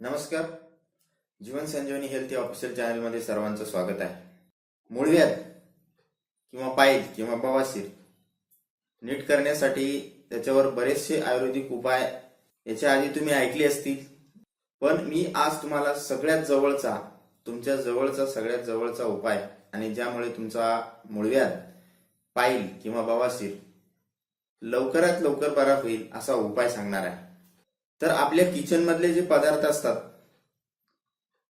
नमस्कार. जीवन संजीवनी हेल्थ या ऑफिशियल चॅनलमध्ये सर्वांचं स्वागत आहे. मूळव्याध किंवा पाईल किंवा बवासीर नीट करण्यासाठी त्याच्यावर बरेचसे आयुर्वेदिक उपाय याच्या आधी तुम्ही ऐकले असतील, पण मी आज तुम्हाला सगळ्यात जवळचा, तुमच्या जवळचा सगळ्यात जवळचा उपाय आणि ज्यामुळे तुमचा मूळव्याध, पाईल किंवा बवासीर लवकरात लवकर बरा होईल असा उपाय सांगणार आहे. तर आपल्या किचन मधले जे पदार्थ असतात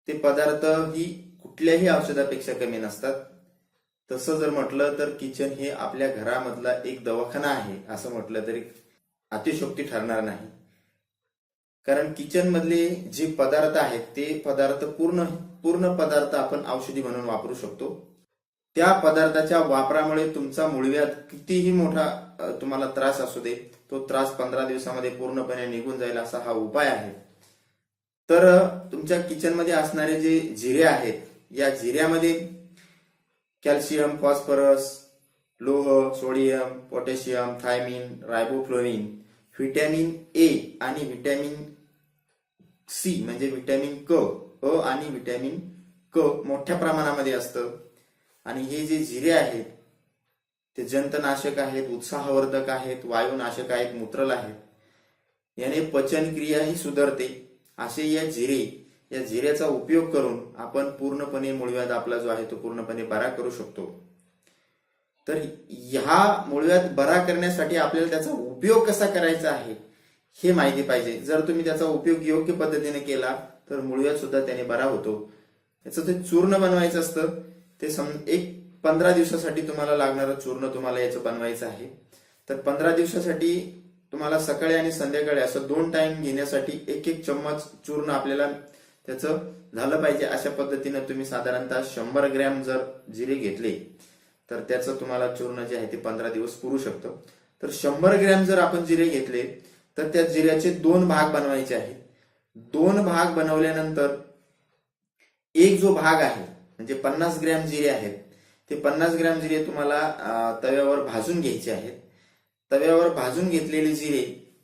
ते पदार्थ ही कुठल्याही औषधापेक्षा कमी नसतात. तसं जर म्हटलं तर किचन हे आपल्या घरामधला एक दवाखाना आहे असं म्हटलं तरी अतिशयोक्ती ठरणार नाही. कारण किचन मधले जे पदार्थ आहेत ते पदार्थ पूर्ण पदार्थ आपण औषधी म्हणून वापरू शकतो. त्या पदार्थाच्या वापरामुळे तुमचा मूळव्याध कितीही मोठा तुम्हाला त्रास असू दे, तो त्रास 15 दिवसामध्ये पूर्णपणे निघून जाईल असा हा उपाय आहे. तर तुमच्या किचन मध्ये असणारे जे जिरे आहेत, या जिऱ्यामध्ये कॅल्शियम, फॉस्फरस, लोह, sodium, potassium, thiamine, riboflavin, vitamin A आणि व्हिटॅमिन सी म्हणजे व्हिटॅमिन क आणि व्हिटॅमिन क मोठ्या प्रमाणामध्ये असतं. आणि हे जे जिरे आहेत ते जंतनाशक आहेत, उत्साहवर्धक आहेत, वायुनाशक आहेत, मूत्रल आहेत. याने पचनक्रियाही सुधारते. असे या जिऱ्याचा उपयोग करून आपण पूर्णपणे मूळव्याध आपला जो आहे तो पूर्णपणे बरा करू शकतो. तर ह्या मूळव्याध बरा करण्यासाठी आपल्याला त्याचा उपयोग कसा करायचा आहे हे माहिती पाहिजे. जर तुम्ही त्याचा उपयोग योग्य पद्धतीने केला तर मूळव्याध सुद्धा त्याने बरा होतो. त्याचं ते चूर्ण बनवायचं असतं. ते एक 15 दिवसासाठी तुम्हाला लागणारं चूर्ण तुम्हाला याचं बनवायचं आहे. तर 15 दिवसासाठी तुम्हाला सकाळी आणि संध्याकाळी असं 2 टाइम घेण्यासाठी 1-1 चम्मच चूर्ण आपल्याला त्याचं झालं पाहिजे. अशा पद्धतीने तुम्ही साधारणतः 100 ग्रॅम जर जिरे घेतले तर त्याचं तुम्हाला चूर्ण जे आहे ते 15 दिवस पुरू शकतं. तर 100 ग्रॅम जर आपण जिरे घेतले तर त्या जिऱ्याचे 2 भाग बनवायचे आहेत. 2 भाग बनवल्यानंतर एक जो भाग आहे म्हणजे 50 ग्रॅम जिरे आहेत, ते 50 ग्रॅम जिरे तुम्हाला तव्यावर भाजून घ्यायचे आहेत. तव्यावर भाजून घेतलेले जिरे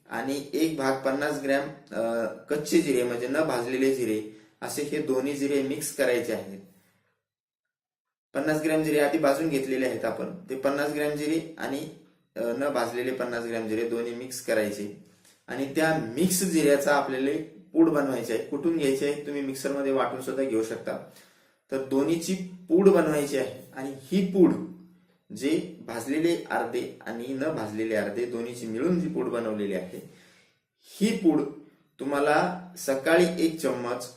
आणि एक भाग 50 ग्रॅम कच्चे जिरे म्हणजे न भाजलेले जिरे, असे हे दोन्ही जिरे मिक्स करायचे आहेत. 50 ग्रॅम जिरे आधी भाजून घेतलेले आहेत आपण, ते 50 ग्रॅम जिरे आणि न भाजलेले 50 ग्रॅम जिरे दोन्ही मिक्स करायचे. आणि त्या मिक्स जिऱ्याचा आपल्याला पूड बनवायची आहे, कुटून घ्यायची आहे. तुम्ही मिक्सरमध्ये वाटून सुद्धा घेऊ शकता. तर दोन्हीची पूड बनवायची आहे. आणि ही पूड जे भाजलेले अर्धे आणि न भाजलेले अर्धे दोन्हीची मिळून जी पूड बनवलेली आहे, ही पूड तुम्हाला सकाळी 1 चम्मच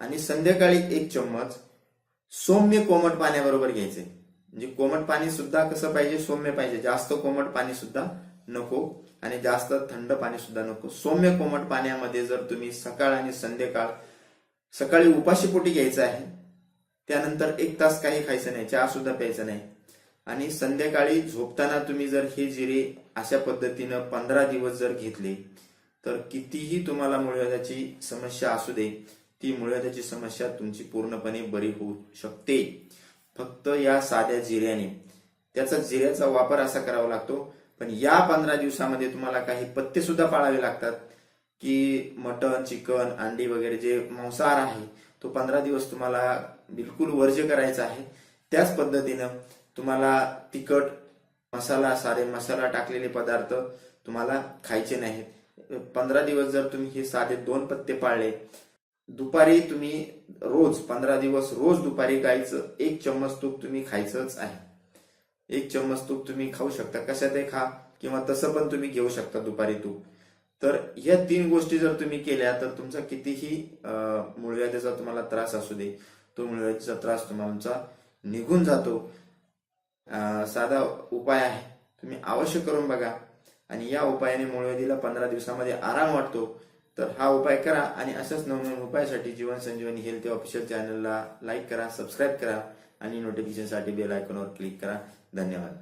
आणि संध्याकाळी 1 चम्मच सौम्य कोमट पाण्याबरोबर घ्यायचे. म्हणजे कोमट पाणी सुद्धा कसं पाहिजे, सौम्य पाहिजे. जास्त कोमट पाणी सुद्धा नको आणि जास्त थंड पाणी सुद्धा नको. सौम्य कोमट पाण्यामध्ये जर तुम्ही सकाळ आणि संध्याकाळ, सकाळी उपाशीपोटी घ्यायचं आहे, त्यानंतर 1 तास काही खायचं नाही, चहा सुद्धा प्यायचं नाही. आणि संध्याकाळी झोपताना तुम्ही जर हे जिरे अशा पद्धतीनं 15 दिवस जर घेतले तर कितीही तुम्हाला मूळव्याधाची समस्या असू दे, ती मूळव्याधाची समस्या तुमची पूर्णपणे बरी होऊ शकते. फक्त या साध्या जिऱ्याने. त्याचा जिऱ्याचा वापर असा करावा लागतो. पण या 15 दिवसामध्ये तुम्हाला काही पथ्य सुद्धा पाळावे लागतात की मटण, चिकन, अंडी वगैरे जे मांसाहार आहे तो 15 दिवस तुम्हाला बिलकुल वर्ज्य करायचा आहे. त्याच पद्धतीनं तुम्हाला तिखट, मसाला, सारे मसाला टाकलेले पदार्थ तुम्हाला खायचे नाहीत. 15 दिवस जर तुम्ही हे साधे 2 पथ्य पाळले, दुपारी तुम्ही रोज 15 दिवस रोज दुपारी गाईचं 1 चम्मच तूप तुम्ही खायचंच आहे. 1 चम्मच तूप तुम्ही खाऊ शकता, कशातही खा किंवा तसं पण तुम्ही घेऊ शकता दुपारी तूप. तर या 3 गोष्टी जर तुम्ही केल्या तर तुमचा कितीही मूळव्याधीचा तुम्हाला त्रास असू दे, तो मूळव्याधीचा त्रास तुमचा निघून जातो. साधा उपाय आहे, तुम्ही अवश्य करून बघा. आणि या उपायाने मूळव्याधीला 15 दिवसामध्ये आराम वाटतो. तर हा उपाय करा. आणि अशाच नवनवीन उपायासाठी जीवन संजीवनी हेल्थ ऑफिशियल चॅनलला लाईक करा, सबस्क्राईब करा आणि नोटिफिकेशनसाठी बेल आयकॉनवर क्लिक करा. धन्यवाद.